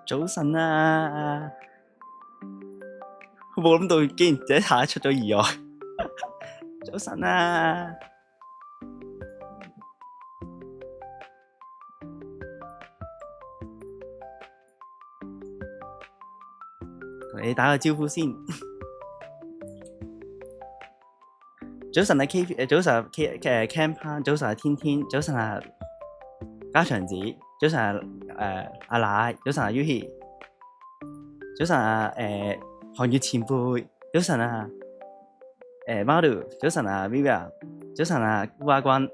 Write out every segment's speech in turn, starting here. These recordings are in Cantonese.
早晨啊！冇諗到竟然第一下出咗意外。早晨啊！同你打個招呼先。早晨啊 K，早晨啊 Cam Pan，早晨啊天天，早晨啊家祥子，早晨啊阿奶，早晨啊 Yuhi， 早晨啊韓月前輩，早晨啊Maru， 早晨啊 Vivian， 早晨啊烏鴉君，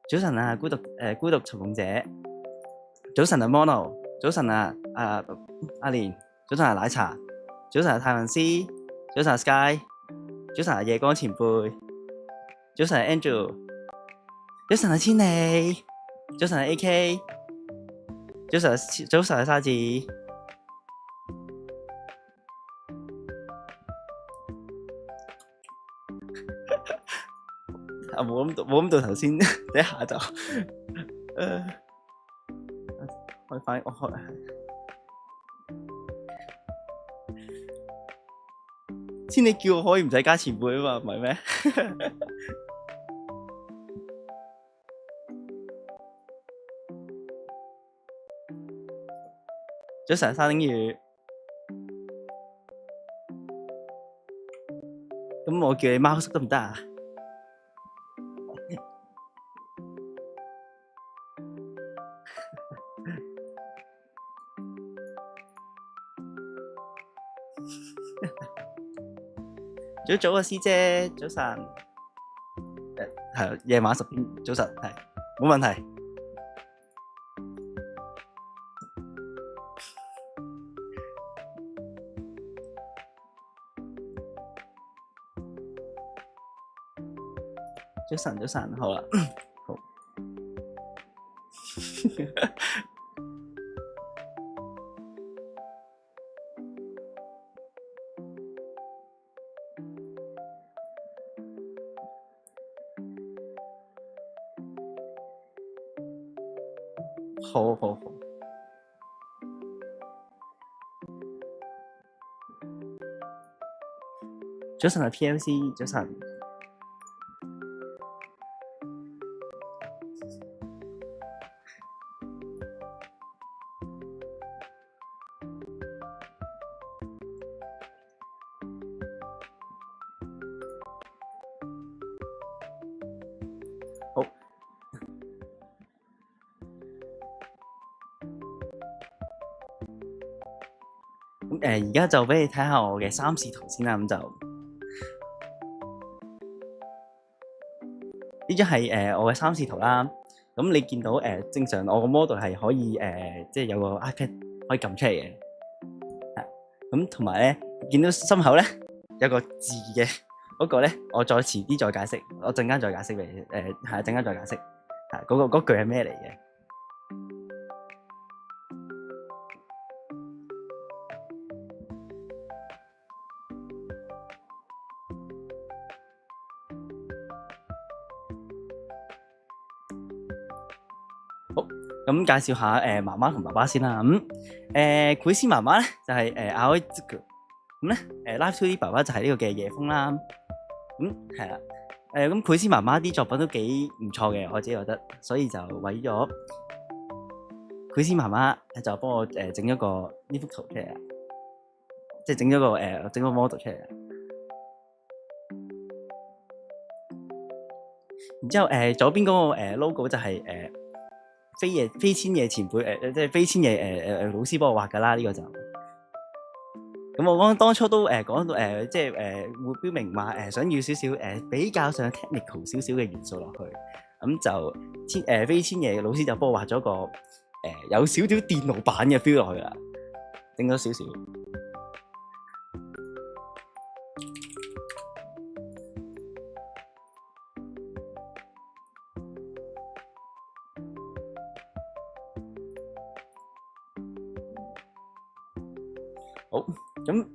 早晨啊孤獨尋夢者，早晨啊 Mono， 早晨啊阿蓮，早晨啊奶茶，早晨啊泰文斯，早晨啊 Sky， 早晨啊夜光前輩，早晨啊 Angel， 早晨啊千里，早晨啊 AK， 早晨啊沙子。冇諗到頭先第一下就我先你叫我可以唔使加前輩啊嘛，唔係咩？早晨沙丁魚，咁我叫你貓叔得唔得啊？早啊師姐，早晨。係夜晚10點，早晨係冇問題。早晨，好啦，好。好。早晨啊 PLC， 早晨。好。咁而家就俾你睇下我嘅3視圖先啦，咁就呢張係我嘅3視圖啦。咁你見到正常我個 model 係可以即係有個 iPad 可以撳出嚟嘅。咁同埋咧，見到心口咧有個字嘅嗰個咧，我再遲啲再解釋，我陣間再解釋俾你。係陣間再解釋，係嗰句係咩嚟嘅？咁介紹下媽媽同爸爸先啦。咁繪師媽媽咧就係Aoi Zuku，咁咧Live 2D 爸爸就係呢個嘅夜風啦。咁係啦，咁繪師媽媽啲作品都幾唔錯嘅，我自己覺得，所以就為咗繪師媽媽就幫我整咗個呢幅圖出嚟，即係整咗個 model 出嚟。然之後左邊嗰個logo 就係飛千夜前輩即係飛千夜老師幫我畫㗎啦，呢個就咁我當初都講到即係會標明話想要少少比較上 technical 少少嘅元素落去，咁就飛千夜老師就幫我畫咗個有少少電腦版嘅 feel 落去啦，整咗少少。好，咁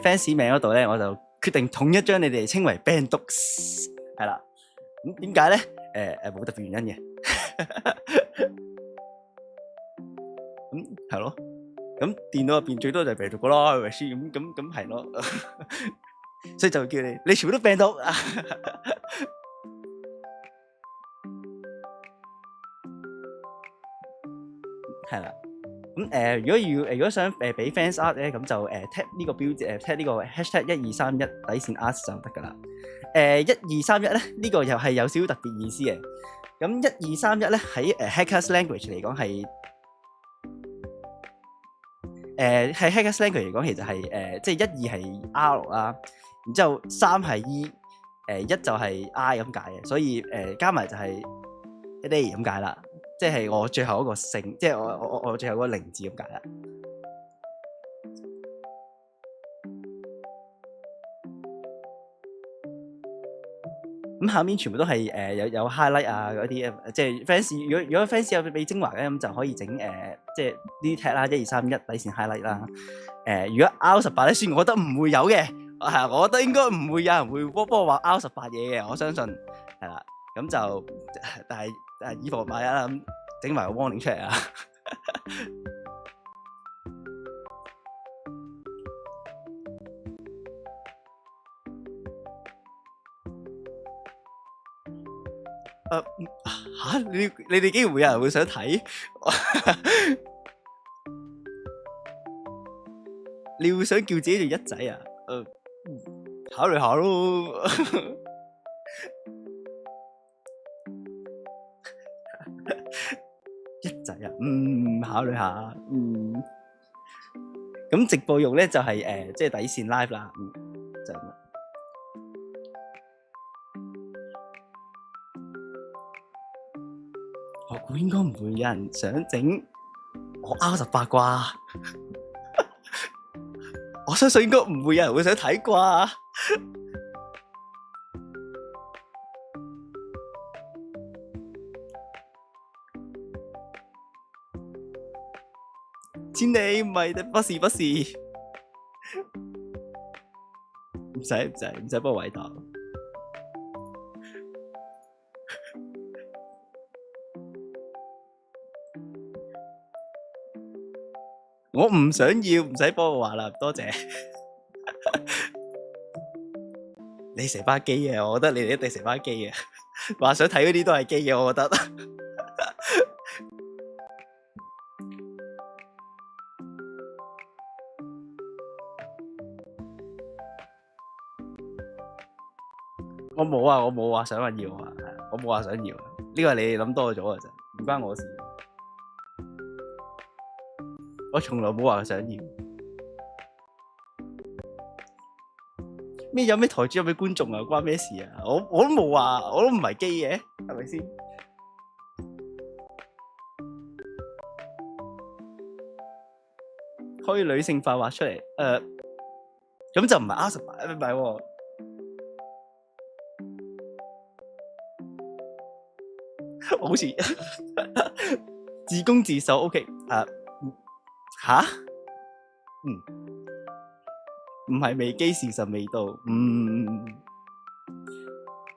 fans 名嗰度咧，我就決定統一將你哋稱為 Bandux， 係啦。咁點解咧？冇特別原因嘅。咁係咯。咁電腦入邊最多就係病毒噶啦，係咪先？咁係咯，所以就叫你全部都病毒。係啦。咁如果想俾 fans art 咧，咁就tap 呢個標誌tap 呢個 hashtag 1231-art 就得噶啦。1231咧呢個又係有少少特別意思嘅。咁1231咧喺Hackers Language 嚟講係喺 Hackers Language 嚟講其實係即係12係 R 啦，然之後3係 E， 1就係 I 咁解嘅，所以加埋就係 A 咁解啦。即係我最後一個姓，即係我最後嗰個零字咁解啦。咁下面全部都係有 highlight 啊嗰啲，即係 fans 如果 fans 有俾精華嘅咁就可以整即係呢啲 tag 啦，1231底線 highlight 啦。如果 R18咧，雖然我覺得唔會有嘅，我覺得應該唔會有人會幫我話 R18嘢嘅，我相信係啦。咁就但係以防萬一啦，咁整埋個 warning 出嚟啊！你哋竟然會有人會想睇？你會想叫自己做一仔啊？考慮下咯。一仔啊，考慮下，咁直播用咧就係即係底線 live 啦，就咁啦。我估應該唔會有人想整我 R18啩，我相信應該唔會有人會想睇啩。千里唔係，不是，唔使幫我偉大。我唔想要，唔使幫我話啦，多謝。你成班基嘅，我覺得你哋一定成班基嘅。話想睇嗰啲都係基嘅，我覺得。我冇話想要啊，我冇話想要，呢個係你哋諗多咗嘅啫，唔關我事。我從來冇話想要。咩有咩台主有咩觀眾啊？關咩事啊？我都冇話，我都唔係基嘅，係咪先？可以女性化畫出嚟，咁就唔係 R18，唔係喎。好似自攻自受 ，OK，吓？唔係未基，時辰未到，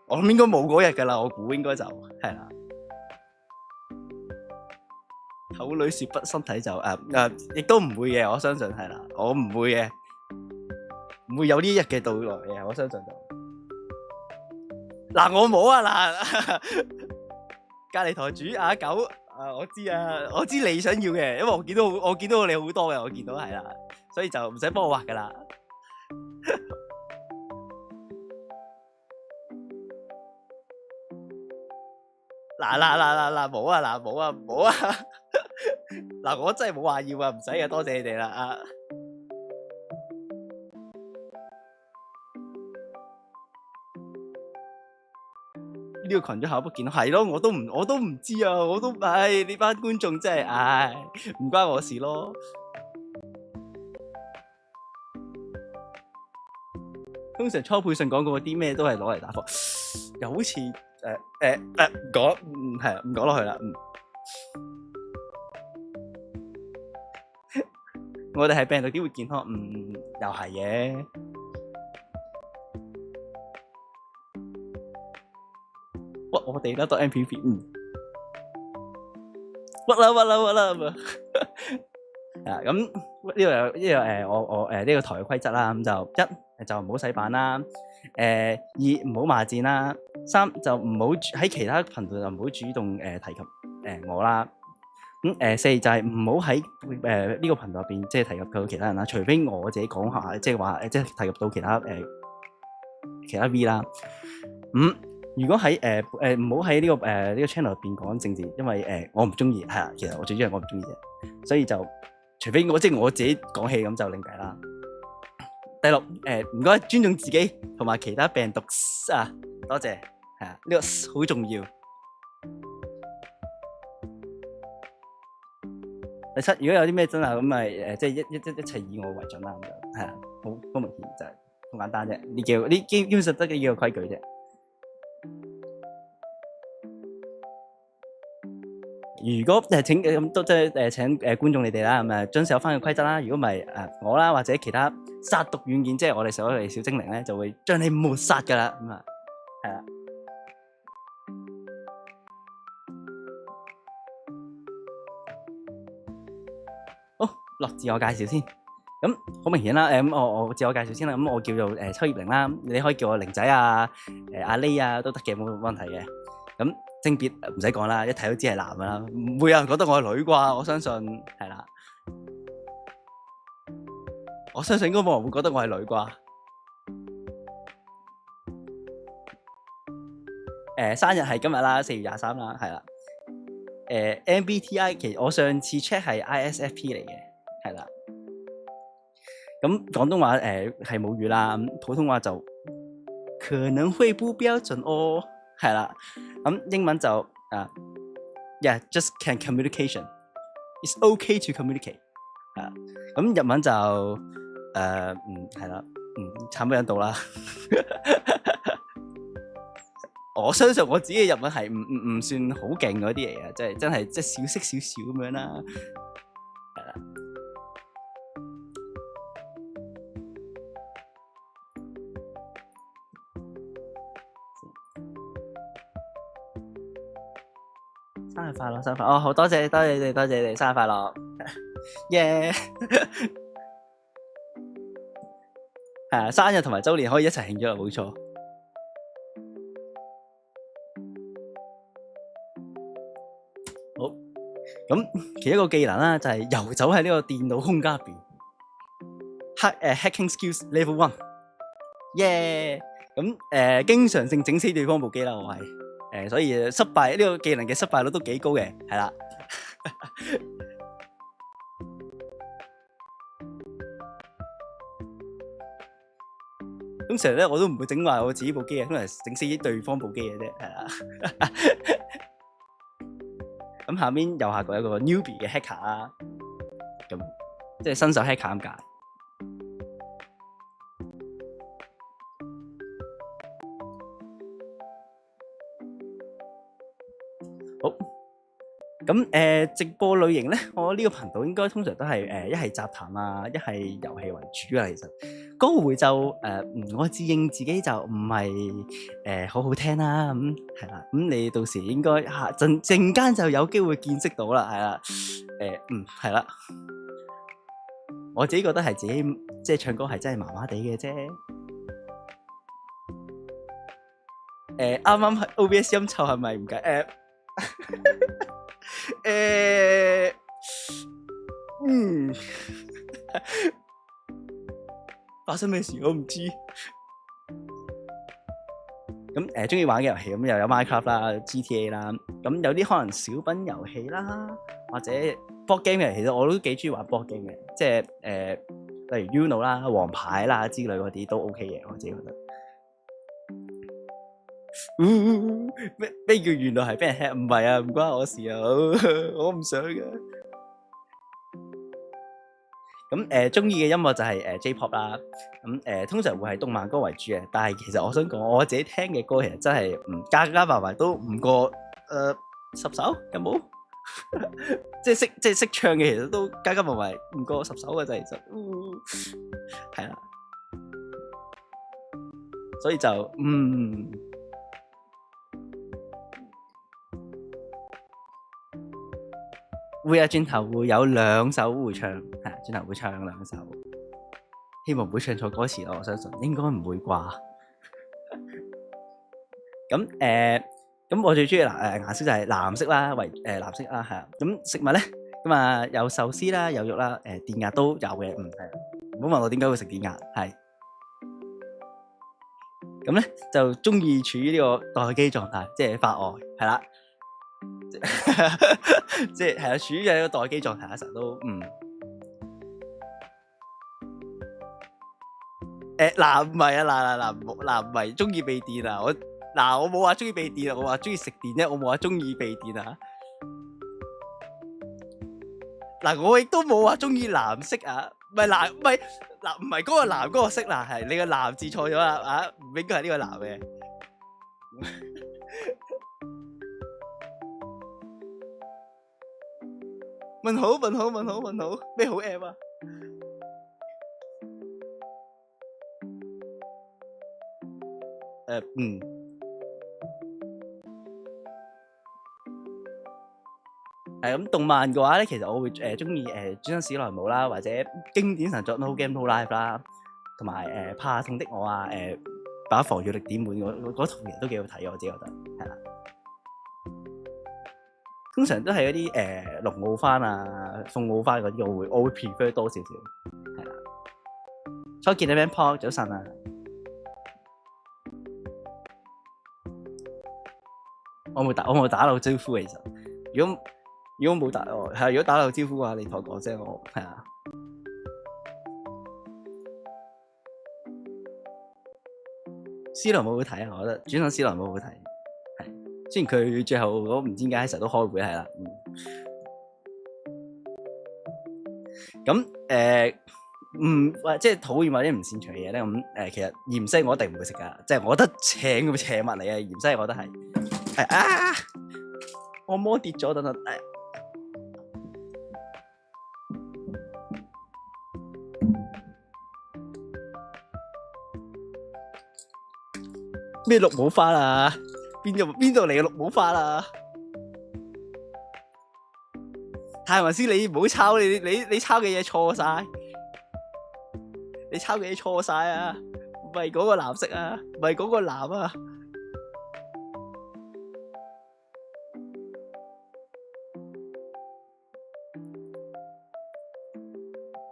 我諗應該冇嗰日噶啦，我估應該就係啦。口女說不，身體就亦都唔會嘅，我相信係啦，我唔會嘅，唔會有呢一日嘅到來嘅，我相信就。嗱，我冇啊嗱，隔籬台主阿狗我知啊，我知你想要嘅，因為我見到你好多嘅，我見到係啦，所以就唔使幫我畫噶啦。嗱，冇啊！嗱，我真係冇話要啊，唔使啊，多謝你哋啦啊！呢個群組效不見，係咯，我都唔知啊，呢班觀眾真係，唔關我事咯。通常初配信講過啲咩都係攞嚟打貨，又好似唔講，係唔講落去啦。我哋係病毒點會健康？又係嘅。屈我哋啦，當 MPV，屈啦。咁呢個有我呢個台嘅規則啦，咁就一就唔好洗版啦，二唔好罵戰啦，三就唔好喺其他頻道就唔好主動提及我啦。咁四就係唔好喺呢個頻道入邊即係提及到其他人啦，除非我自己講下，即係話即係提及到其他 V 啦。如果喺唔好喺呢個 channel 入邊講政治，因為我唔中意，係啦，其實我最主要係我唔中意啫，所以就除非我即係我自己講戲咁就另計啦。第六唔該尊重自己同埋其他病毒啊，多謝，係啊，呢個好重要。第七，如果有啲咩真係咁咪即係一切以我為準啦，咁就係啊，好明顯就係好簡單啫。呢基本上得幾個規矩啫。如果請咁都即係請觀眾你哋啦，咁遵守翻個規則啦。如果唔係我啦或者其他殺毒軟件，即係我哋所謂小精靈咧，就會將你抹殺噶啦。咁啊，係啦。好，落自我介紹先。咁好明顯啦，咁我自我介紹先啦。咁我叫做秋葉玲啦，你可以叫我玲仔啊、阿 Lay 啊都得嘅，冇問題嘅。咁性別唔使講啦，一睇都知係男噶啦，唔會有人覺得我係女啩？我相信係啦，我相信應該冇人會覺得我係女啩。生日係今日啦，4月23啦，係啦。MBTI 其實我上次 check 係 ISFP 嚟嘅，係啦。咁廣東話係母語啦，咁普通話就可能會不標準哦，係啦。咁英文就yeah just can communication it's okay to communicate 啊。咁日文就係啦，慘不忍睹啦。我相信我自己嘅日文係唔算好勁嗰啲嚟嘅，即係真係即係少識少少咁樣啦，係啦。生日快樂，生日快樂！哦，好多謝你哋，生日快樂，耶！係啊，生日同埋週年可以一齊慶祝啊，冇錯。好，咁其中一個技能啦，就係遊走喺呢個電腦空間入邊，hacking skills level 1，耶！咁經常性整死對方部機啦，我係。所以失敗呢個技能嘅失敗率都幾高嘅，係啦。通常咧我都唔會整壞我自己部機嘅，通常整死對方部機嘅啫，係啦。咁下面右下角有個 newbie 嘅 hacker 啦，咁即係新手 hacker 咁解。好，咁直播類型咧，我呢個頻道應該通常都係一係雜談啊，一係遊戲為主啊。其實嗰個會就我自認自己就唔係好好聽啦，咁係啦。咁你到時應該陣間就有機會見識到啦，係啦。係啦。我自己覺得係自己即係唱歌係真係麻麻地嘅啫。啱啱 OBS 音臭係咪唔計？發生咩事我唔知。咁中意玩嘅遊戲咁又有 Minecraft 啦、GTA 啦，咁有啲可能小品遊戲啦，或者 board game 嘅，其實我都幾中意玩 board game 嘅，即係例如 Uno 啦、王牌啦之類嗰啲都 OK 嘅，我自己覺得。咩叫原來係俾人 hack？ 唔係啊，唔關我事啊，我唔想嘅。咁中意嘅音樂就係J-pop 啦。咁通常會係動漫歌為主嘅，但係其實我想講我自己聽嘅歌其實真係加埋埋都唔過10首，有冇？即係識唱嘅其實都加埋埋唔過10首嘅啫，其實係啦。所以就會啊，轉頭會有2首會唱，係轉頭會唱2首，希望唔會唱錯歌詞咯。我相信應該唔會啩。咁我最中意顏色就係藍色啦，藍色啦，係啊。咁食物咧，咁啊有壽司啦，有肉啦，電壓都有嘅，係。唔好問我點解會食電壓，係。咁咧就中意處於呢個待機狀態，即係發呆，係啦。即係係啊，處於喺個待機狀態嘅時候都嗱唔係啊，嗱唔係中意被電啊，我冇話中意被電啊，我話中意食電啫，我冇話中意被電啊。嗱，我亦都冇話中意藍色啊，唔係嗰個藍嗰個色啦，係你個藍字錯咗啦啊，唔應該係呢個藍嘅。問好，咩好 M 啊？咁動漫嘅話咧，其實我會中意轉生史萊姆啦，或者經典神作 No Game No Life 啦，同埋怕痛的我啊，把防禦力點滿嗰套嘢都幾好睇，我自己覺得係啦。通常都係嗰啲龍奧番啊、鳳奧番嗰啲，我會 prefer 多少少，係啦。初見你 Man Paul 早晨啊，我冇打漏招呼其實，如果冇打如果打漏招呼嘅話，你同我講聲我係啊。斯萊姆好睇啊，我覺得轉生斯萊姆好睇。雖然佢最後我唔知點解成日都開會係啦，咁即係討厭或者唔擅長嘅嘢咧，咁其實芫茜我一定唔會食噶，即係我覺得邪物嚟嘅芫茜，我覺得係我摸跌咗，等等咩綠帽花啊？邊度嚟嘅綠帽花啊？泰文師，你唔好抄，你抄嘅嘢錯晒，你抄嘅嘢錯晒啊！唔係嗰個藍色啊，唔係嗰個藍啊！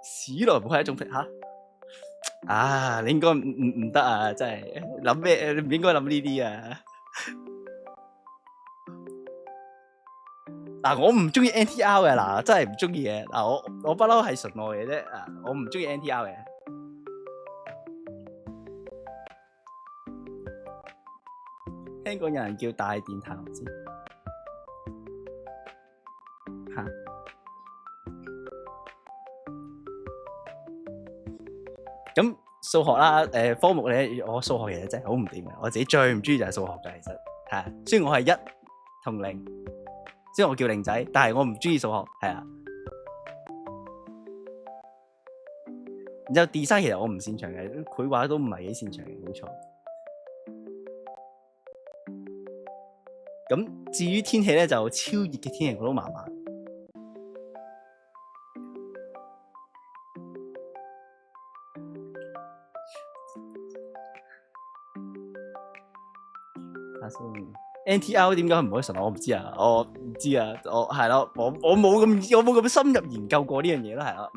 史萊姆係一種嚇你應該唔得啊！真係諗咩？你唔應該諗呢啲啊！我唔中意 NTR 嘅，真係唔中意嘅。我不嬲係純愛嘅啫，我唔中意 NTR 嘅。聽講有人叫大電太郎先嚇。咁數學啦，科目咧，我數學其實真係好唔掂嘅。我自己最唔中意就係數學嘅，其實係。雖然我係1同0，雖然我叫0仔，但係我唔中意數學，係啊。然之後 design 其實我唔擅長嘅，繪畫都唔係幾擅長嘅，冇錯。咁至於天氣咧，就超熱嘅天氣我都麻麻。NTR 點解唔可以純？我唔知啊，我係咯，我冇咁深入研究過呢樣嘢啦，係啦，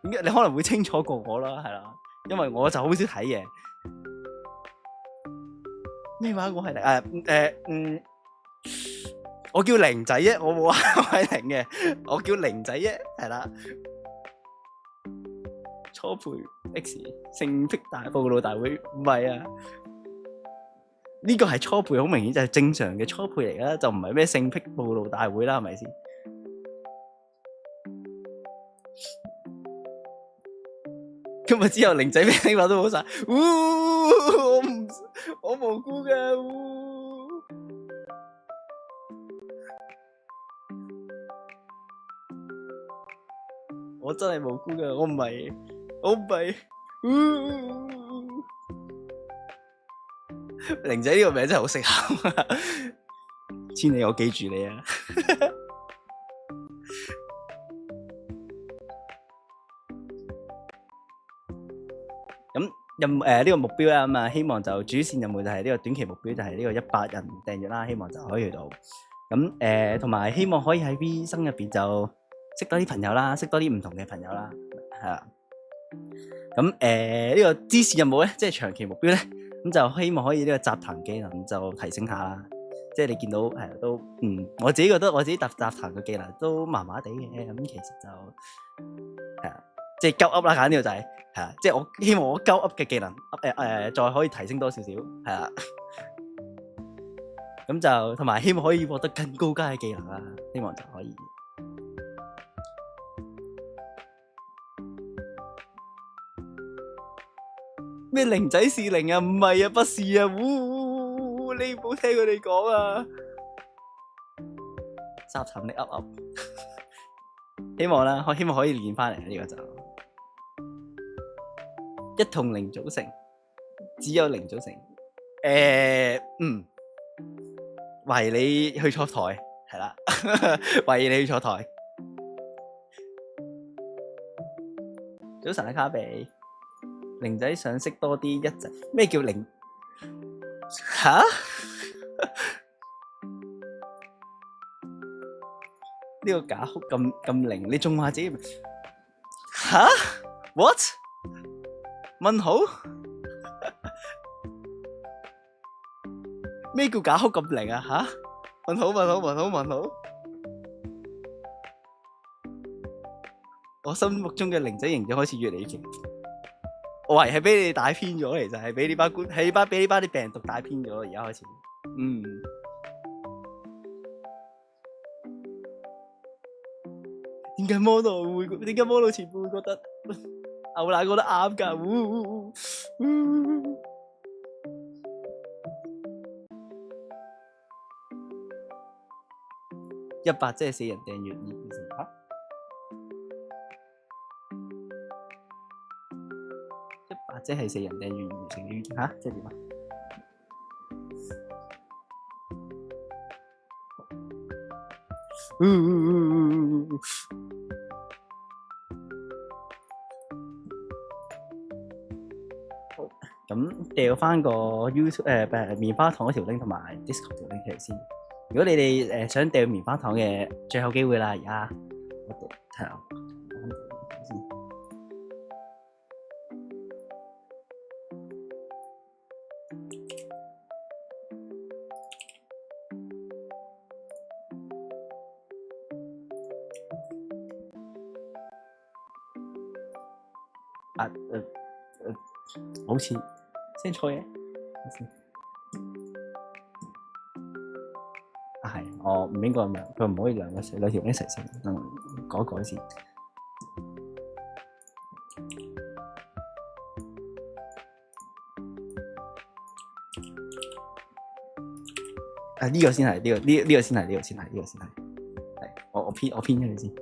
點解你可能會清楚過我啦，係啦，因為我就好少睇嘅。咩話？我係我叫0仔啫，我冇話我係0嘅，我叫0仔啫，係啦。初配 X 性癖大暴露大會唔係啊？呢個係初配，好明顯就係正常嘅初配嚟噶，就唔係咩性癖暴露大會啦，係咪先？今日之後0仔咩話都冇晒，我無辜噶，我真係無辜噶，我唔係。0仔呢個名真係好適合，千里我記住你啊！呢個目標啦，咁啊希望就主線任務就係呢個短期目標就係呢個100人訂閱啦，希望就可以去到。咁同埋希望可以喺 V 生入邊就識多啲朋友啦，識多啲唔同嘅朋友啦，係啦。咁呢個支線任務咧，即係長期目標咧，咁就希望可以呢個雜談技能就提升下啦。即係你見到都我自己覺得我自己雜談嘅技能都麻麻地嘅，咁其實就即係鳩噏啦，揀呢個就係即係我希望我鳩噏嘅技能再可以提升多少少，係啦。咁就同埋希望可以獲得更高階嘅技能啦，希望就可以。咩零仔是零啊？唔係啊，不是啊！你唔好聽佢哋講啊！雜談你噏噏，希望啦，我希望可以練翻嚟呢個就一同零組成，只有零組成。為你去錯台，係啦，為你去錯台。早晨啊，卡比，零仔想識多啲一仔，咩叫零？吓？呢個假哭咁零，你仲話自己吓 ？What？ 問號？咩叫假哭咁零啊？吓？問號？我心目中嘅零仔形象開始越嚟越勁，我懷疑係俾你帶偏咗，其實係俾呢班啲病毒帶偏咗，而家開始。點解魔導前輩會覺得牛奶覺得啱㗎？100即係4人訂閱2件事嚇，100即係4人訂閱完成2件嚇，即係點啊？咁掉翻個 YouTube 棉花糖嗰條 link 同埋 Discord 條 link 出嚟先。如果你哋想掉棉花糖嘅最後機會啦，而家我哋睇下先。好似 send 錯嘢。係，我唔應該咁樣，佢唔可以兩條一齊先，改先。呢個先係，呢個先係，我編咗佢先。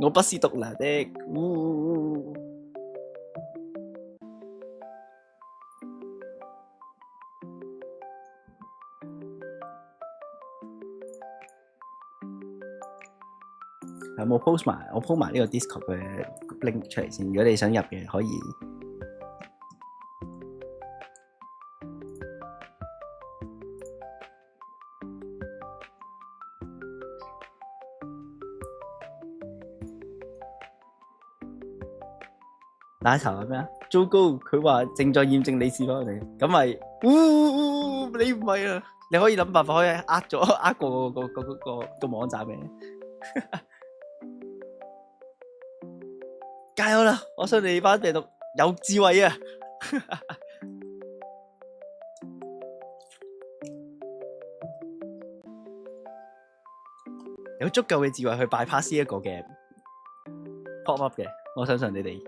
我不是獨立的，我 post 埋呢個 Discord 嘅 link 出嚟先，如果你想入嘅可以。打一場係咩啊？糟糕，佢話正在驗證你是否你，咁咪，你唔係啊？你可以諗辦法可以呃過個網站嘅。加油啦！我相信你班病毒有智慧啊！有足夠嘅智慧去 bypass 呢一個嘅 pop up 嘅，我相信你哋。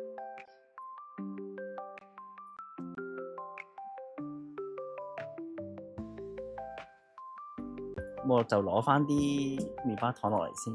我就攞翻啲棉花糖落嚟先。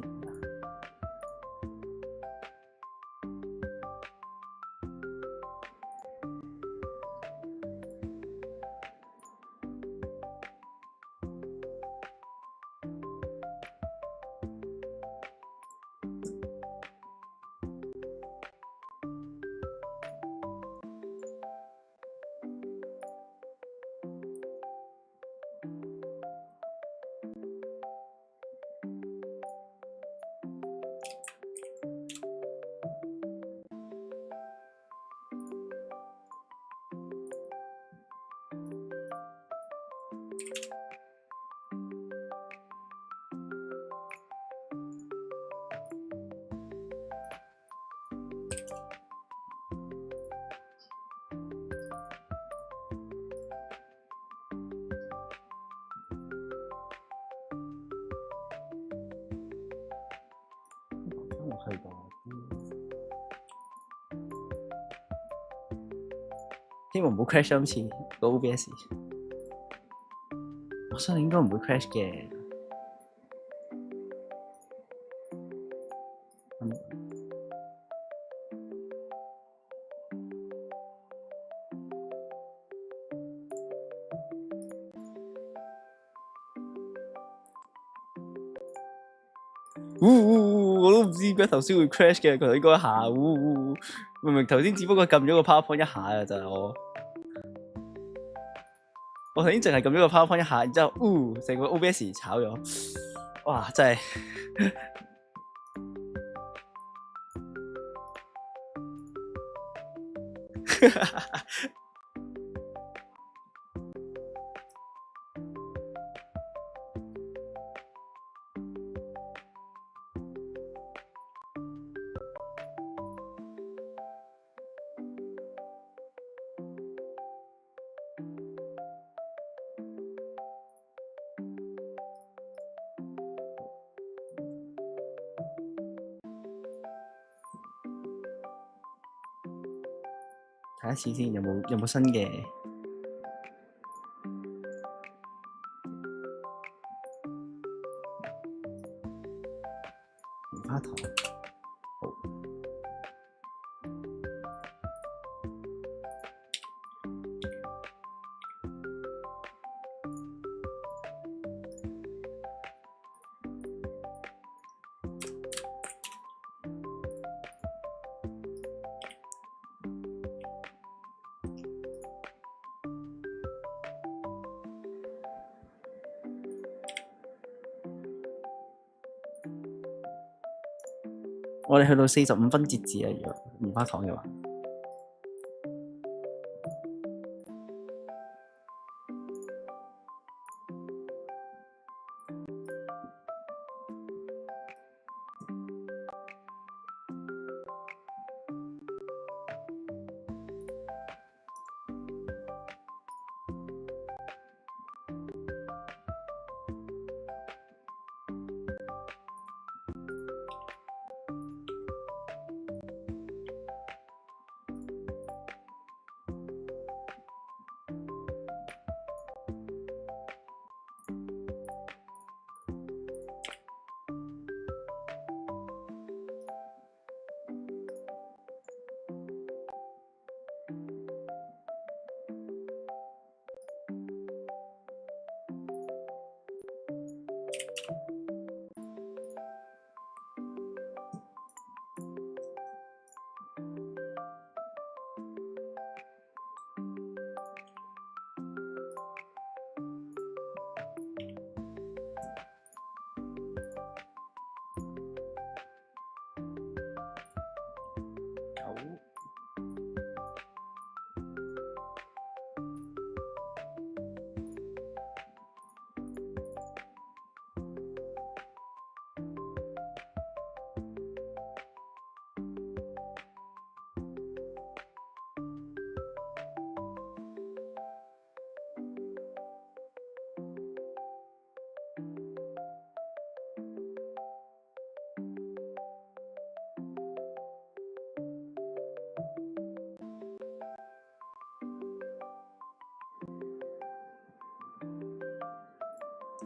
去過。希望唔好 crash 今次個 OBS。我相信應該唔會 crash 嘅。我都唔知點解頭先會 crash 嘅，佢應該一下，明明頭先只不過撳咗個 PowerPoint 一下嘅咋我頭先淨係撳咗個 PowerPoint 一下，然之後，成個 OBS 炒咗，哇！真係睇一次先，有冇新嘅棉花糖？好，我哋去到45分截止啊！如果棉花糖嘅話。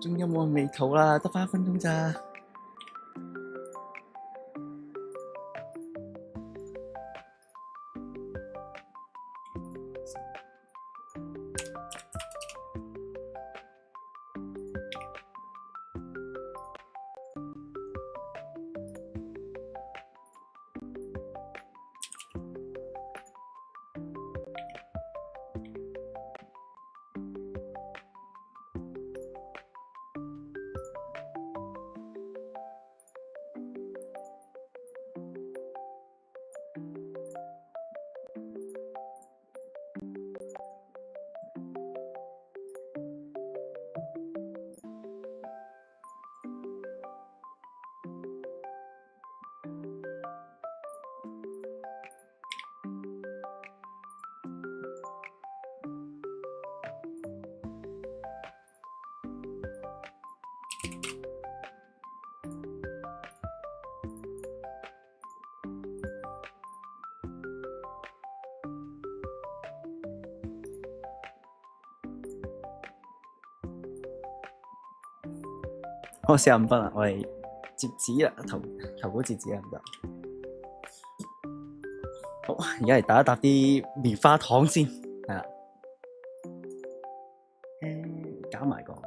仲有冇人未肚啦？得返1分鐘咋？我45分啦，我哋截止啦，投稿截止啦，唔得。好，而家嚟打一打啲棉花糖先，係啦。搞埋個好。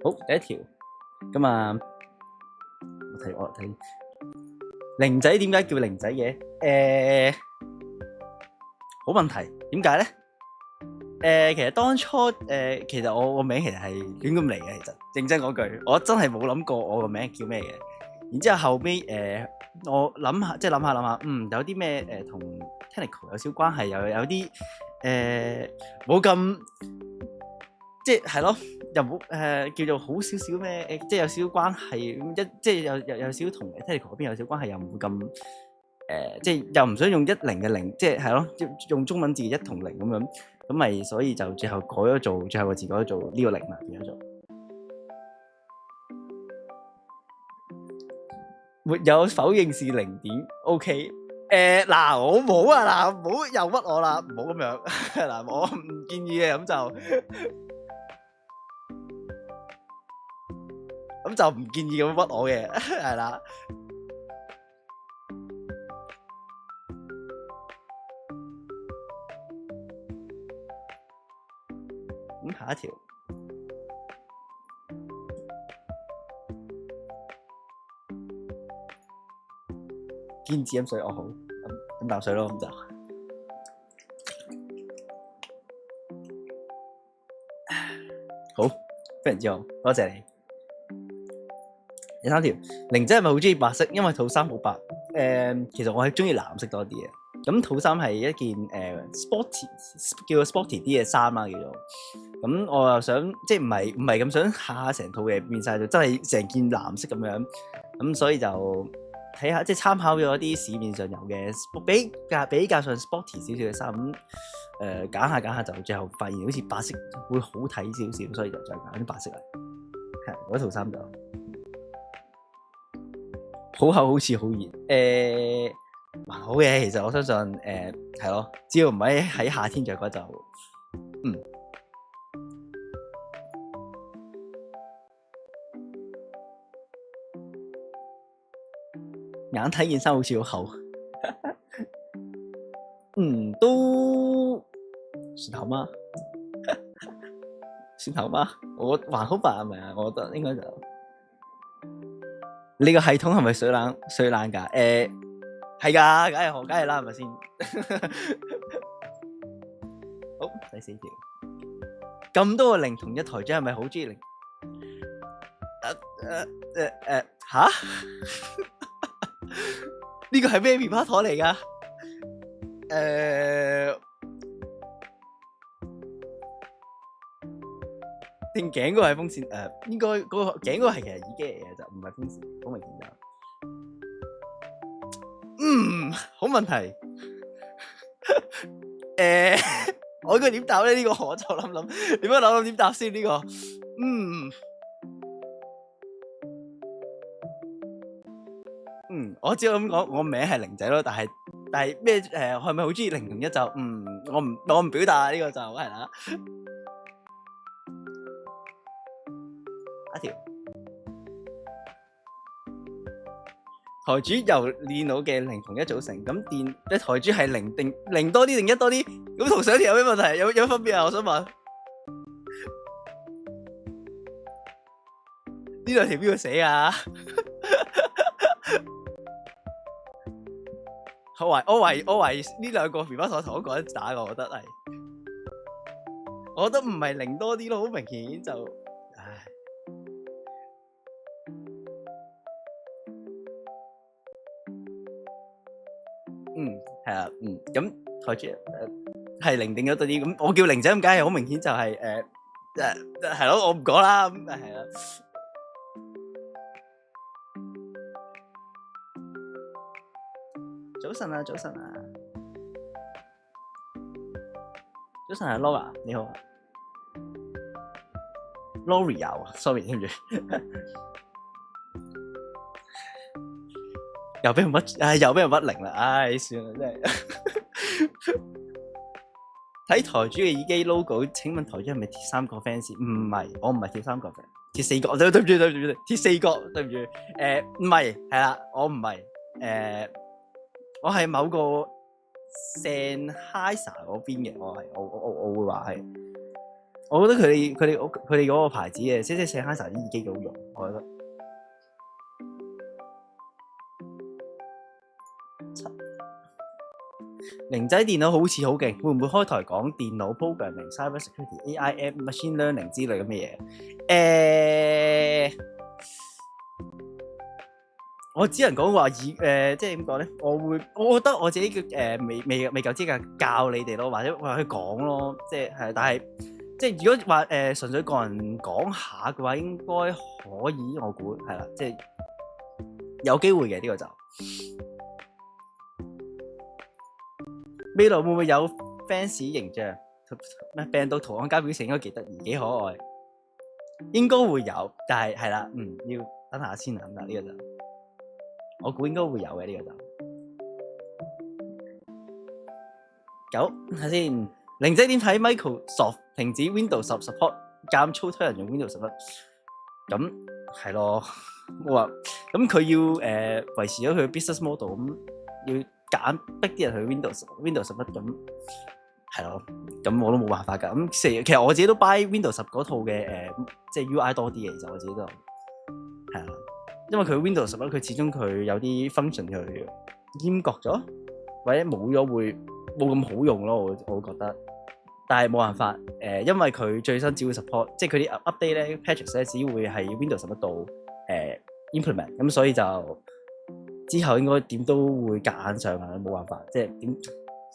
好，第一條咁啊，我睇零仔點解叫零仔嘅？好問題，點解咧？其實當初其實我個名其實係亂咁嚟嘅。其實認真嗰句，我真係冇諗過我個名叫咩嘅。然之後後尾我諗下，即係諗下，有啲咩同 technical 有少關係，又有啲冇咁即係咯，又冇叫做好少少咩？即係有少少關係，即係有少少同 technical 嗰邊有少少關係，又唔會咁即係又唔想用10嘅0，即係咯，用中文字1同0咁樣，咁咪所以就最後改咗做最後個字改咗做呢個0啦，變咗做沒有否認是0點 ，OK。嗱，我冇啊，嗱，唔好又屈我啦，唔好咁樣，嗱，我唔建議嘅，咁就唔建議咁屈我嘅，係啦。咁下一條，堅持飲水，我好飲啖水咯，咁就好，非常之好，多謝你。第3條，玲姐係咪好中意白色？因為套衫好白。其實我係中意藍色多啲嘅。咁套衫係一件sporty 叫做 sporty 啲嘅衫啦，叫做。咁我又想即係唔係咁想下成套嘅變晒，就真係成件藍色咁樣。咁所以就睇下即係參考咗啲市面上有嘅比較上 sporty 少少嘅衫。咁揀下就最後發現好似白色會好睇少少，所以就再揀啲白色嚟。係嗰套衫就。好厚好似好熱，還好嘅。其實我相信係咯，只要唔喺夏天着嘅就眼睇件衫好似好厚，都算厚嗎？算厚嗎？我還好吧，係咪啊？我覺得應該就。你個系統係咪水冷㗎？係㗎，梗係啦，係咪先？好，第4條，咁多個0同一台張係咪好中意0？吓？呢個係咩棉花糖嚟㗎？定頸嗰個係風扇？應該嗰個頸嗰個係其實耳機嚟嘅，就唔係風扇，好明顯就。好問題。我應該點答咧？呢個我就諗，點樣諗點答先？呢個我只係咁講，我名係玲仔咯，但係咩係咪好中意0同1就我唔表達呢個就係啦。一條台主由電腦嘅0同1組成，咁台主係0多啲定1多啲？咁同上條有咩問題？有分別啊？我想問呢兩條邊個寫啊？我懷疑呢兩個棉花糖同一個人打嘅，我覺得唔係0多啲咯，好明顯就。係啦，咁台主係0定1多啲，咁我叫玲仔咁梗係好明顯就係係咯，我唔講啦，咁係啦。早晨啊，早晨啊 Laura 你好 ，L'Oreal sorry 聽住。又俾人屈，又俾人屈零啦，唉，算啦，真係。睇台主嘅耳機 logo，請問台主係咪鐵三角 fans？唔係，我唔係鐵三角 fans，鐵四角，對唔住，鐵四角，對唔住，唔係，係啦，我唔係，我係某個 Sennheiser 嗰邊嘅，我會話係，我覺得佢哋嗰個牌子嘅，即係 Sennheiser 啲耳機幾好用，我覺得。零仔電腦好似好勁，會唔會開台講電腦 programming、cyber security、AIM、machine learning 之類咁嘅嘢？我只能講話即係點講咧？我覺得我自己嘅未夠資格教你哋咯，或者話去講咯，即係但係即係如果話純粹個人講下嘅話，應該可以，我估係啦，即係有機會嘅呢個就。未來會唔會有 fans 形象？咩病毒圖案加表情應該幾得意，幾可愛，應該會有，但係係啦，要等下先諗啦，呢個就我估應該會有嘅呢個就。九睇下先，零仔點睇 Microsoft 停止 Windows 10 support， 監粗推人用 Windows 11，咁係咯，我話咁佢要維持咗佢 business model， 咁要揀逼啲人去 Windows 11，咁係咯，咁我都冇辦法㗎。咁其實我自己都 buy Windows 10嗰套嘅即係 UI 多啲嘅，其實我自己都係啊，因為佢 Windows 11佢始終佢有啲 function 佢閹割咗，或者冇咗會冇咁好用咯，我覺得。但係冇辦法，因為佢最新只會 support， 即係佢啲 update 咧 patches 咧只會係 Windows 11度implement， 咁所以就之後應該點都會夾硬上啊，冇辦法，即係點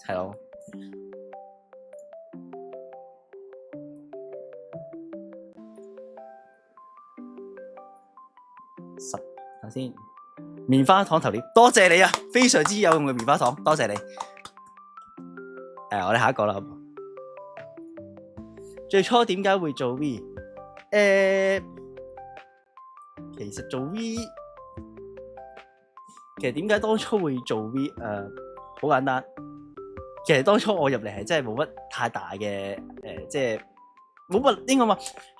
係咯。頭先棉花糖頭貼，多謝你啊，非常之有用嘅棉花糖，多謝你。我哋下一個啦，好唔好？最初點解會做 V？其實做 V， 其實點解當初會做 V？好簡單，其實當初我入嚟係真係冇乜太大嘅即係冇乜應該話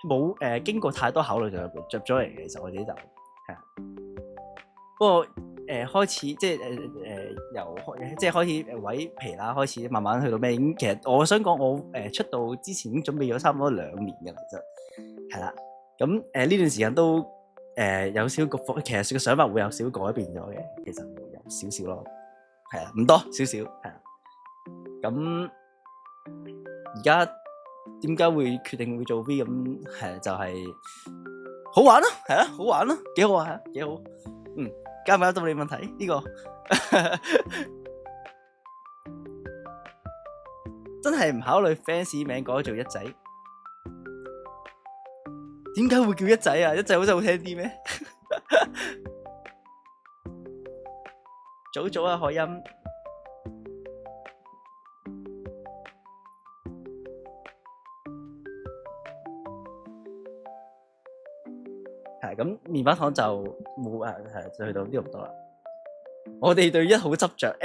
冇經過太多考慮就入咗嚟嘅。其實我自己就係啊，不過開始即係由即係開始毀皮啦，開始慢慢去到咩？其實我想講我出道之前已經準備咗差唔多2年嘅啦，其實係啦。咁呢段時間都有少個其實個想法會有少改變咗嘅，其實會有少少咯，係啊，唔多少少係啊。咁而家點解會決定會做 V？ 咁係就係好玩咯，係啊，好玩咯，幾好啊，幾好。交唔交到你問題呢個真係唔考慮 fans 名改做一仔，點解會叫一仔啊？一仔好似好聽啲咩？早啊，海音。係咁，棉花糖就冇就去到呢度唔多啦。我哋對一好執着，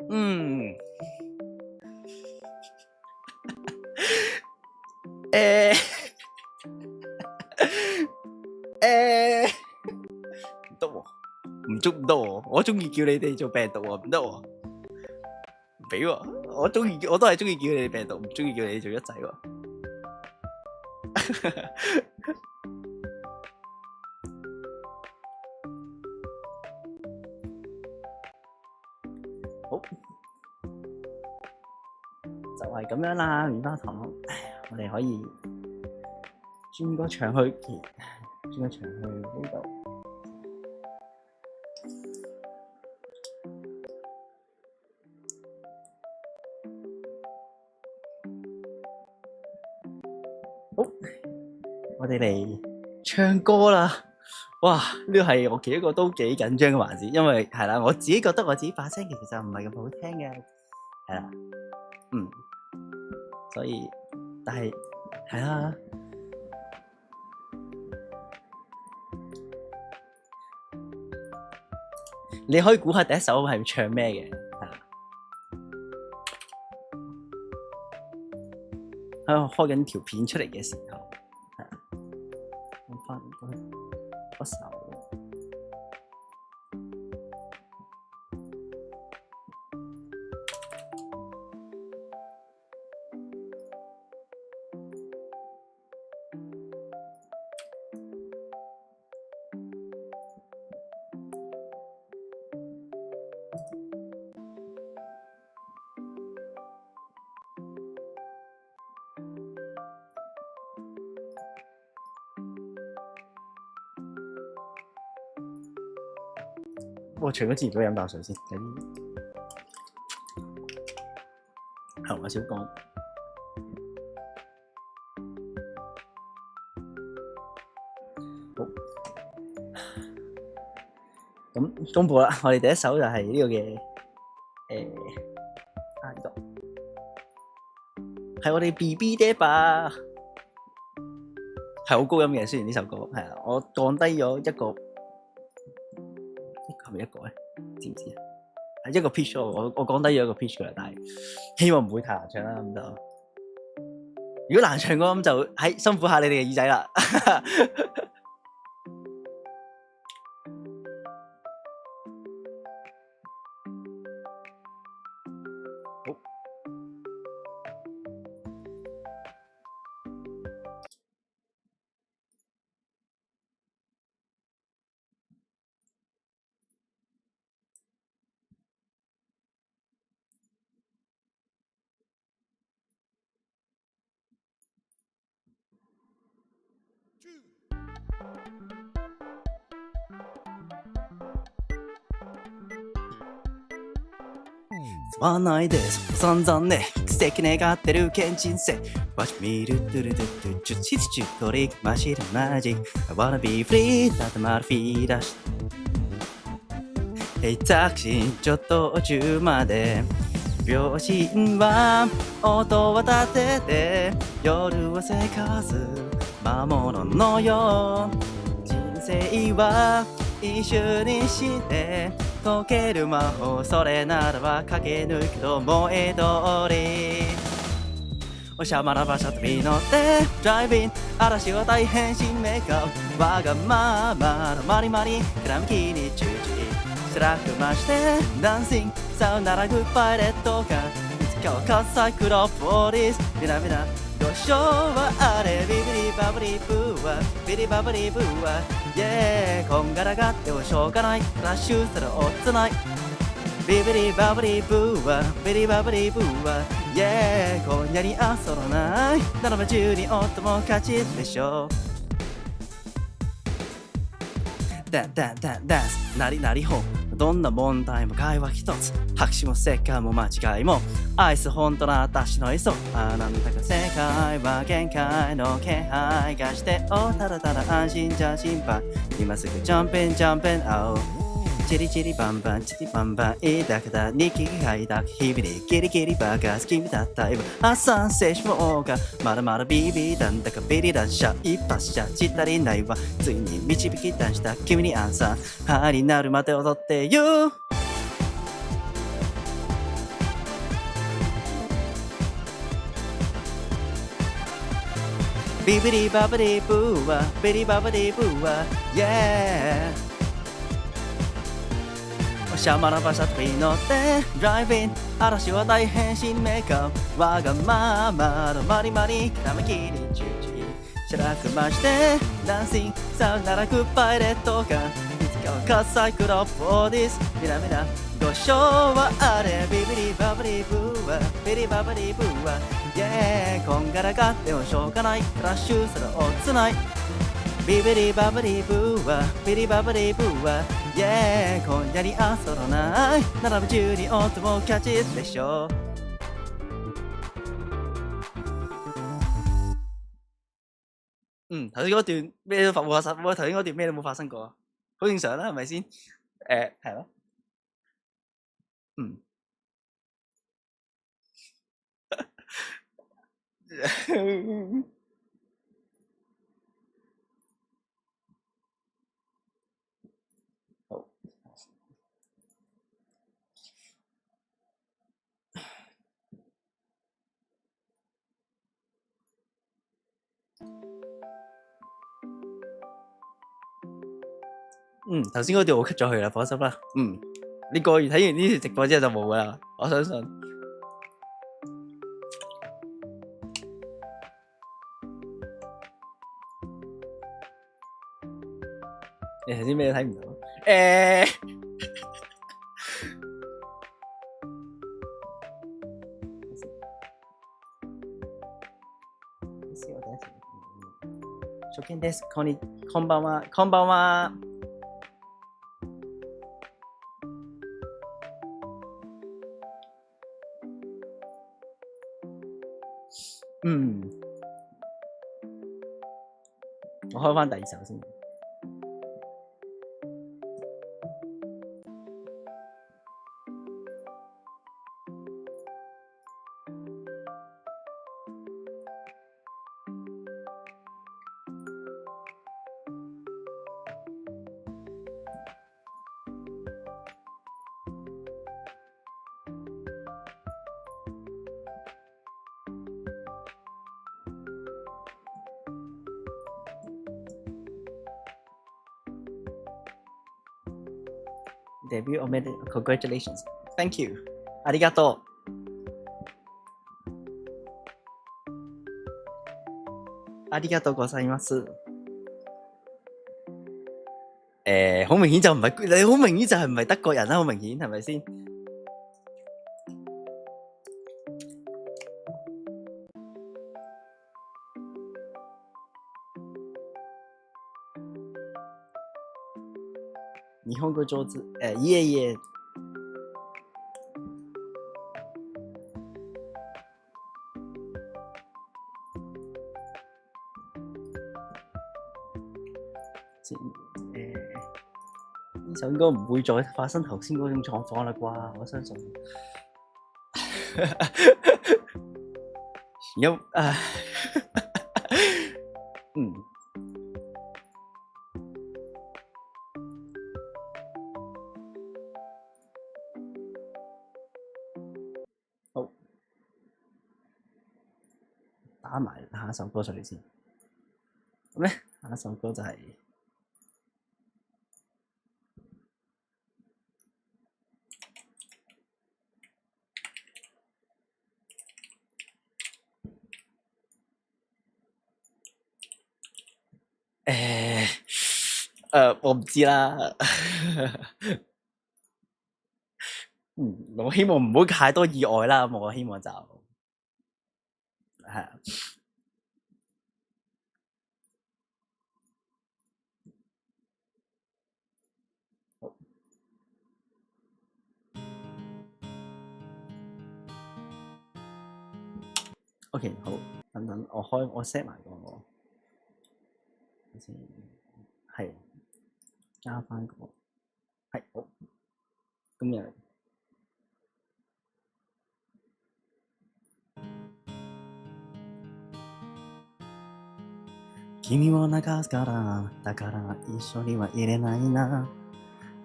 唔得喎，唔得喎，我中意叫你哋做病毒喎，唔得喎，唔俾喎，我都係中意叫你哋病毒，唔中意叫你哋做一仔喎。好，就係咁樣啦，棉花糖。我哋可以轉個場去呢度。好，我哋嚟唱歌啦！哇，呢個係我其中一個都幾緊張嘅環節，因為係啦，我自己覺得我自己把聲其實唔係咁好聽嘅，係啦，所以但係係啦，你可以估下第一首係唱咩嘅？係啦，喺度開緊條片出嚟嘅時候，係啦，揾翻嗰首。我除咗之前都飲啖水先，有啲喉嚨少乾。好，咁公佈啦，我哋第一首就係呢個嘅呢度係我哋 BB 爹吧，係好高音嘅。雖然呢首歌係啊，我降低咗一個。係咪一個咧？知唔知啊？係一個 pitch 我講低咗一個 pitch 嘅，但係希望唔會太難唱啦。咁就如果難唱嘅咁就喺辛苦下你哋嘅耳仔啦。好，吸わないで散々ね奇跡願ってるけん人生わし見るドゥルドゥドゥチュチチチュトリマシルマジ I wanna be free だってまるフィーだしタクシーちょっと途中まで秒針は音を立てて夜は生活魔物のよう人生は一瞬にして解ける魔法それならば駆け抜けと燃え通りおしゃまな馬車飛び乗ってドライビン嵐は大変新メーカーわがままのマリマリひらめきに忠実辛くましてダンシングさよならグッバイレッドかいつかは喝采クロポリスみなみなご賞はあれビビリバブリブーはビリバブリブーはイェーこんがらがってもしょうがないクラッシュするおつないビビリバブリブーはビリバブリブーはイェー今夜に遊ばないならば10人おっても勝ちでしょうダンダンダンダンスなりなりほどんな問題も会話一つ拍手も世界も間違いも愛す本当な私の磯あなたが世界は限界の気配がしておただただ安心じゃ心配今すぐジャンピンジャンピンアウチリチリバンバンチリバンバンいいだけだ日記が書いた日々にギリギリバカ好きみだった今発散性しもがまだまだビビだんだかビリだしゃ一発じゃちったりないわついに導き出した君にアンサーハーになるまで踊ってよビビリバブリブーはビリバブリブーは Yeahおしゃまな馬車飛び乗ってドライビン嵐は大変新メーカーわがままのマリマリきらめきに忠実しらくましてダンシングさよならグッバイレッドかいつかは喝采クロポディスみなみなご賞はあれビビリバブリブーはビリバブリブーはイェーこんがらがってもしょうがないクラッシュするおつないビビリバブリブーはビリバブリブーはイェー今夜に遊ばないならば10人おっても勝ちでしょ頭先嗰段咩都冇發生，頭先嗰段咩都冇發生過啊，好正常啦，係咪先？係咯，好，頭先嗰條我 cut 咗佢啦，放心啦。你過完睇完呢條直播之後就冇噶啦，我相信。你頭先咩都睇唔到？先我第一次。初見です。こんばんは。こんばんは。我開翻第二首先。Debut おめでとう。Congratulations. Thank you. ありがとう。ありがとうございます。好明顯就唔係你，好明顯就係唔係德國人啦，好明顯係咪先？日本語上手。いえいえ。呢首應該唔會再發生頭先嗰種狀況啦啩，我相信。好，打埋下一首歌出嚟先。咁咧，下一首歌就係我唔知啦。我希望唔好太多意外啦。我希望就係好。OK， 好，等等，我 set 埋個先，係加翻個，係好，咁樣。君を流すから、だから一緒には入れないな。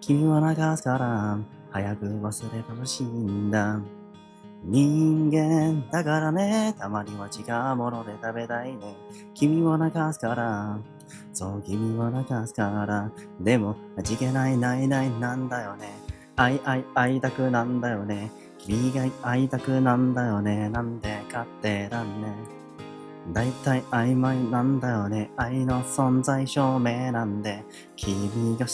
君を流すから、早く忘れてほしいんだ。人間だからね、たまには違うもので食べたいね。君を流すから、そう君を流すから、でも味気ないないないなんだよね。会いたくなんだよね。君が会いたくなんだよね。なんでかってだね。だいたい曖昧なんだよね。愛の存在証明なんで、君が教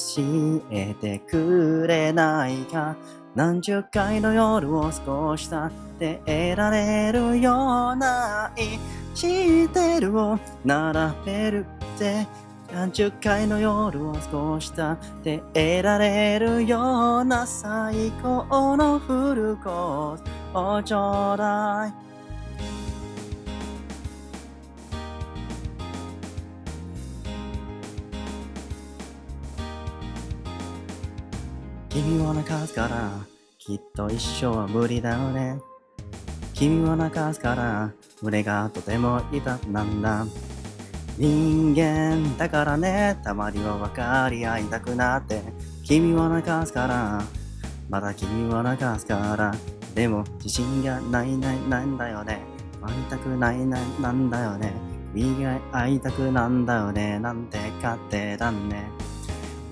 えてくれないか。何十回の夜を少し経って得られるような愛してるを並べるって何十回の夜を少し経って得られるような最高のフルコースをちょうだい。君を泣かすからきっと一生は無理だよね。君を泣かすから胸がとても痛くなんだ。人間だからね、たまには分かり合いたくなって君を泣かすから、まだ君を泣かすから、でも自信がないなんだよね。会いたくないなんだよね。君が会いたくなんだよねなんて勝手だね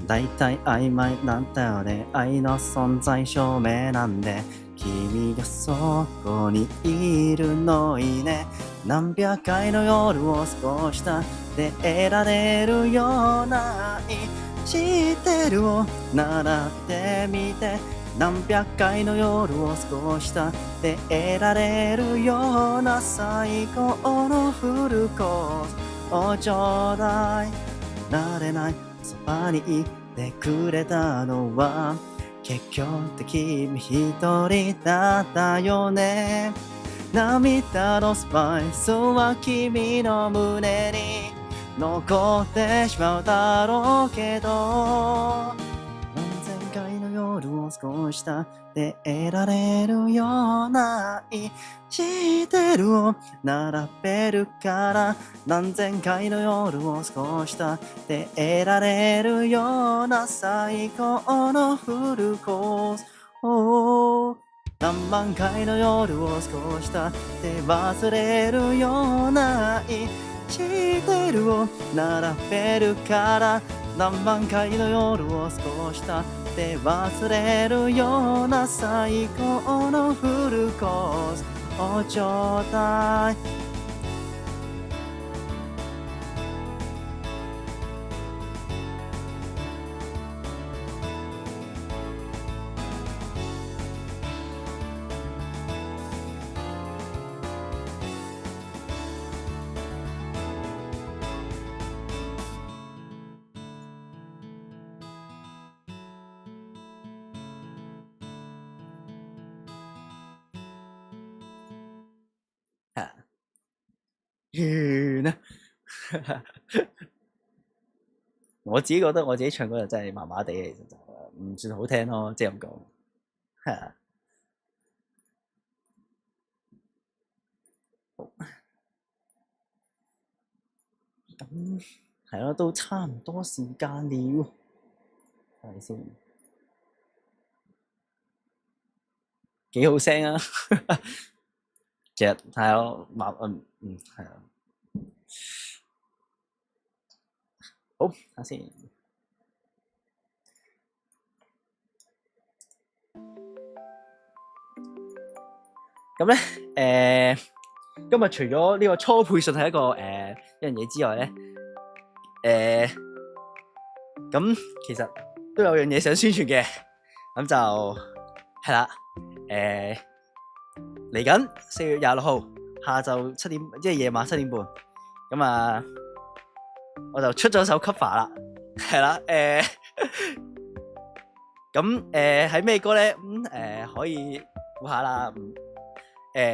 だいたい曖昧なんだよね愛の存在証明なんで君がそこにいるのいいね何百回の夜を過ごしたで得られるような愛知ってるを習ってみて何百回の夜を過ごしたで得られるような最高のフルコースをちょうだいなれないそばにいてくれたのは結局って君一人だったよね涙のスパイスは君の胸に残ってしまうだろうけど何千回の夜を過ごしたで得られるような愛してるを並べるから何千回の夜を過ごしたで得られるような最高のフルコース何万回の夜を過ごしたで忘れるような愛してるを並べるから何万回の夜を過ごしたで忘れるような最高のフルコースをちょうだい我自己覺得我自己唱歌就真係麻麻地嘅，其實就唔算好聽咯，即係咁講。係啊，咁係咯，都差唔多時間了，係咪先？幾好聲啊！其實係咯，係啊。好，睇下先。咁咧，今日除咗呢個初配信係一個一樣嘢之外咧，咁其實都有樣嘢想宣傳嘅，咁就係啦，嚟緊4月26號下晝7點，即係夜晚7點半，咁啊，我就出咗首 cover 啦，係啦，咁係咩歌咧？可以估下啦，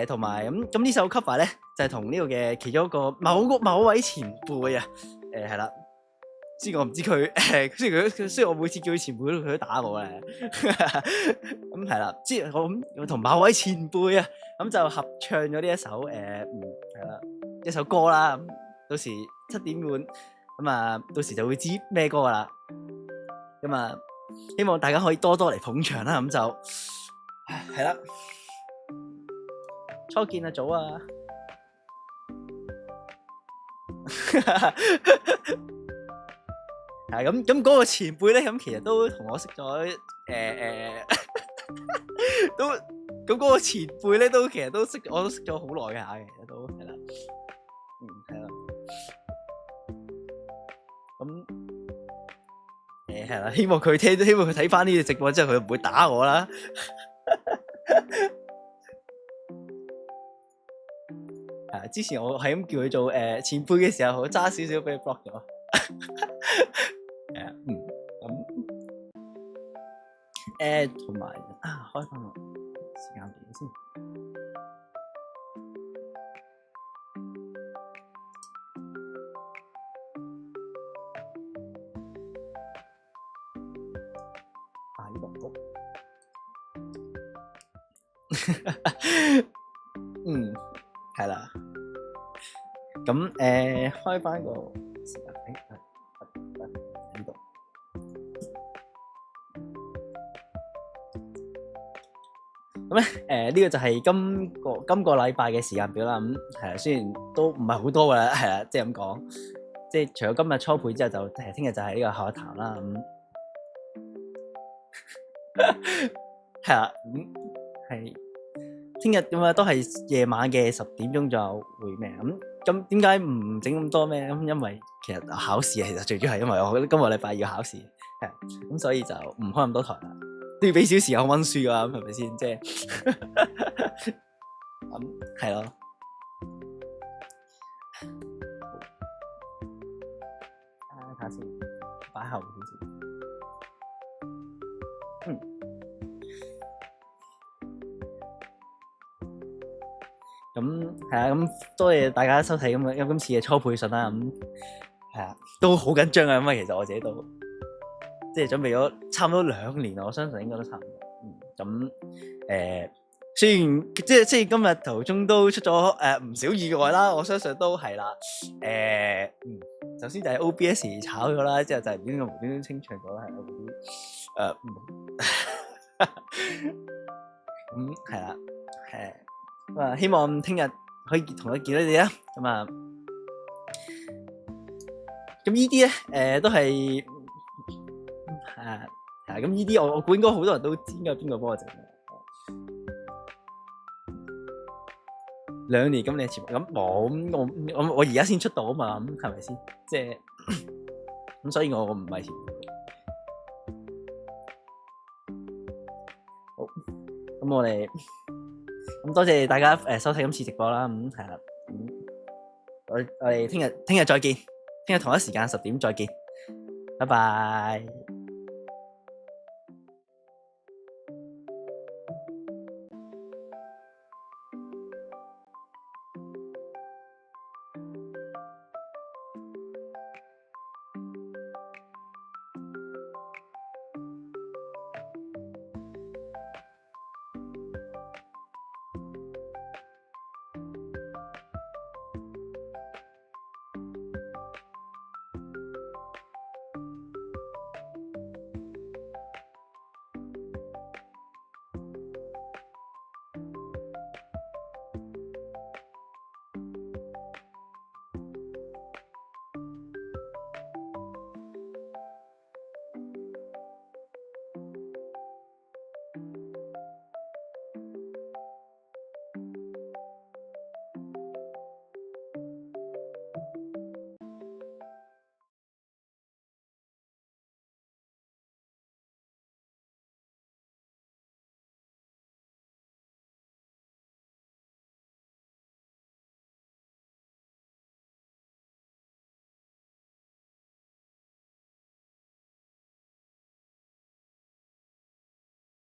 同埋咁呢首 cover 咧就係同呢個嘅其中一個某位前輩啊，係啦。雖然我唔知佢雖然我每次叫佢前輩，佢都打我咧。咁係啦，即係我同某位前輩啊，咁就合唱咗呢一首係啦一首歌啦。咁到時7點半，咁啊到時就會知咩歌噶啦。咁啊，希望大家可以多多嚟捧場啦。咁就係啦，初見啊，早啊。係咁嗰個前輩咧，咁其實都同我識咗都咁嗰個前輩咧，都其實我都識咗好耐嘅下嘅，都係啦，係啦，咁係啦，希望佢睇翻呢個直播之後，佢唔會打我啦。係之前我係咁叫佢做前輩嘅時候，我揸少少俾佢 block 咗。咁同埋啊，開翻個時間表先。呢度好。係啦。咁開翻個時間呢度。咁呢個就係今個禮拜嘅時間表啦。咁係啊，雖然都唔係好多噶啦，係啦，即係咁講。即係除咗今日初配之後，就聽日就係呢個後日談啦。係啦，係聽日咁啊，都係夜晚嘅10點鐘就會咩咁點解唔整咁多咩？咁因為其實考試其實最主要係因為我覺得今個禮拜要考試，係咁所以就唔開咁多台啦，都要俾少時間溫書㗎，咁係咪先？即係咁係咯。睇下先，擺後先。咁係啊，咁多謝大家收睇今次嘅初配信啦。咁係啊，都好緊張啊，因為其實我自己都即係準備咗差唔多2年，我相信應該都差唔多。咁雖然即係今日途中都出咗唔少意外啦，我相信都係啦。首先就係 OBS 炒咗啦，之後就係邊個無端端清場咗啦，係咁係啦，希望聽日可以同佢見到你啦。咁呢啲咧都係咁呢啲我估應該好多人都知應該邊個幫我整嘅。2年咁你前咁冇我而家先出道啊嘛，咁係咪先？即係咁所以我唔係前好。咁我哋咁多謝大家收睇今次直播啦。咁係啦，我哋聽日再見，聽日同一時間10點再見，拜拜。